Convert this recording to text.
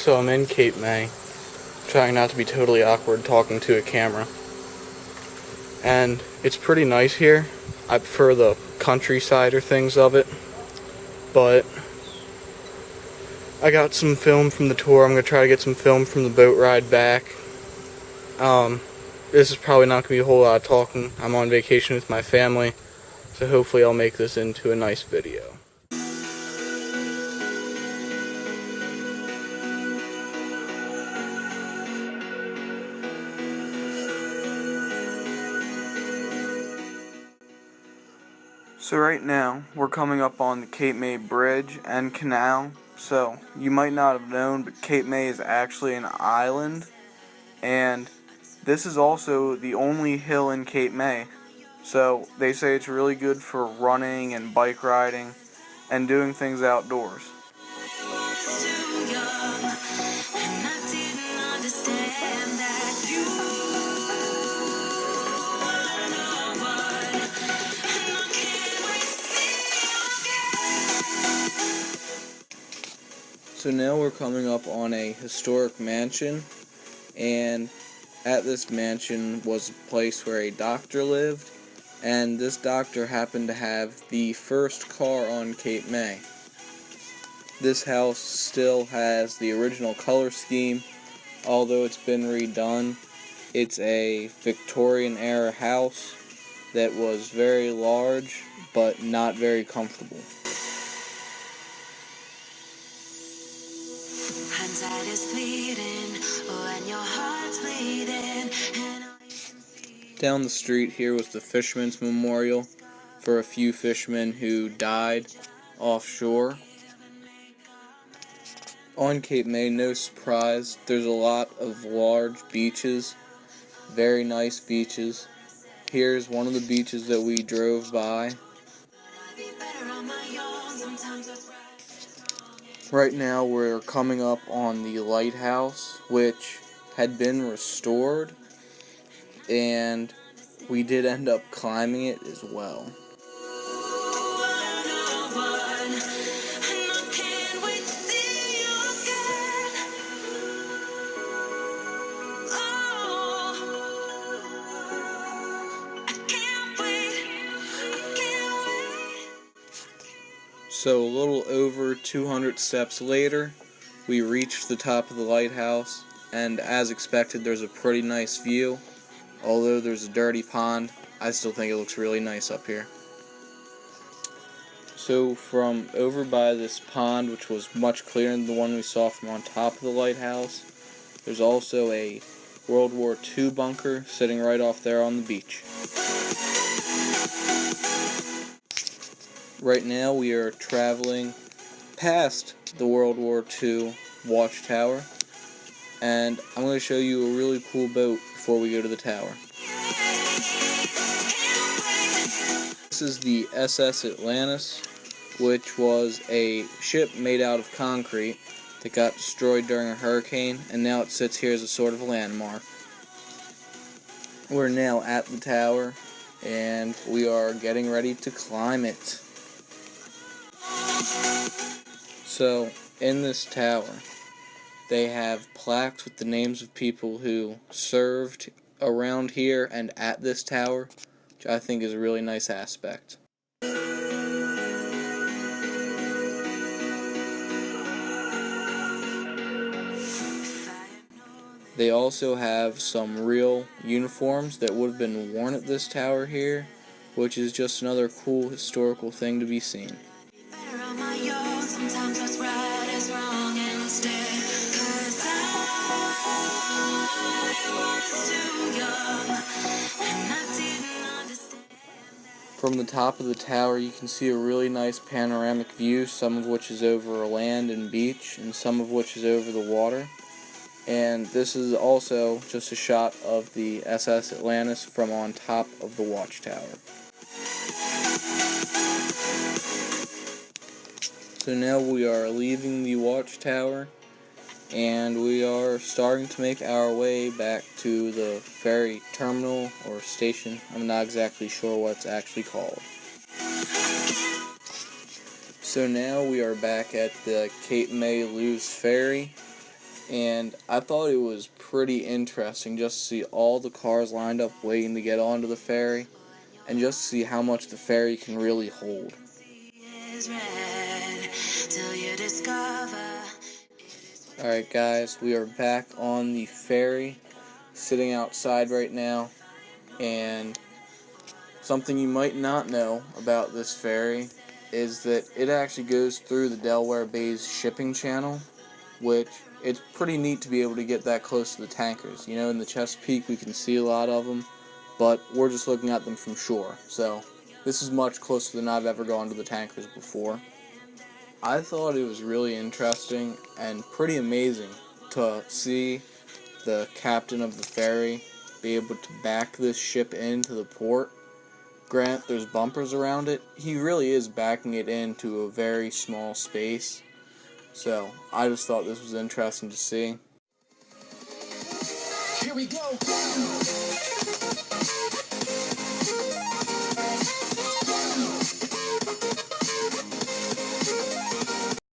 So I'm in Cape May, trying not to be totally awkward talking to a camera. And it's pretty nice here. I prefer the countryside or things of it. But I got some film from the tour. I'm going to try to get some film from the boat ride back. This is probably not going to be a whole lot of talking. I'm on vacation with my family, so hopefully I'll make this into a nice video. So right now, we're coming up on the Cape May Bridge and Canal. So, you might not have known, but Cape May is actually an island. And this is also the only hill in Cape May. So, they say it's really good for running and bike riding and doing things outdoors. So now we're coming up on a historic mansion, and at this mansion was a place where a doctor lived, and this doctor happened to have the first car on Cape May. This house still has the original color scheme, although it's been redone. It's a Victorian era house that was very large, but not very comfortable. Down the street here was the Fisherman's Memorial for a few fishermen who died offshore. On Cape May, no surprise, there's a lot of large beaches, very nice beaches. Here's one of the beaches that we drove by. Right now we're coming up on the lighthouse, which had been restored, and we did end up climbing it as well. So a little over 200 steps later, we reached the top of the lighthouse, and as expected, there's a pretty nice view. Although there's a dirty pond, I still think it looks really nice up here. So from over by this pond, which was much clearer than the one we saw from on top of the lighthouse, there's also a World War II bunker sitting right off there on the beach. Right now we are traveling past the World War II watchtower, and I'm going to show you a really cool boat before we go to the tower. This is the SS Atlantis, which was a ship made out of concrete that got destroyed during a hurricane, and now it sits here as a sort of landmark. We're now at the tower, and we are getting ready to climb it. So, in this tower, they have plaques with the names of people who served around here and at this tower, which I think is a really nice aspect. They also have some real uniforms that would have been worn at this tower here, which is just another cool historical thing to be seen. From the top of the tower, you can see a really nice panoramic view, some of which is over land and beach, and some of which is over the water. And this is also just a shot of the SS Atlantis from on top of the watchtower. So now we are leaving the watchtower, and we are starting to make our way back to the ferry terminal or station. I'm not exactly sure what it's actually called. So now we are back at the Cape May Lewes Ferry, and I thought it was pretty interesting just to see all the cars lined up waiting to get onto the ferry, and just to see how much the ferry can really hold. Alright guys, we are back on the ferry, sitting outside right now, and something you might not know about this ferry is that it actually goes through the Delaware Bay's shipping channel, which it's pretty neat to be able to get that close to the tankers. You know, in the Chesapeake we can see a lot of them, but we're just looking at them from shore, so this is much closer than I've ever gone to the tankers before. I thought it was really interesting and pretty amazing to see the captain of the ferry be able to back this ship into the port. Grant, there's bumpers around it. He really is backing it into a very small space. So, I just thought this was interesting to see. Here we go.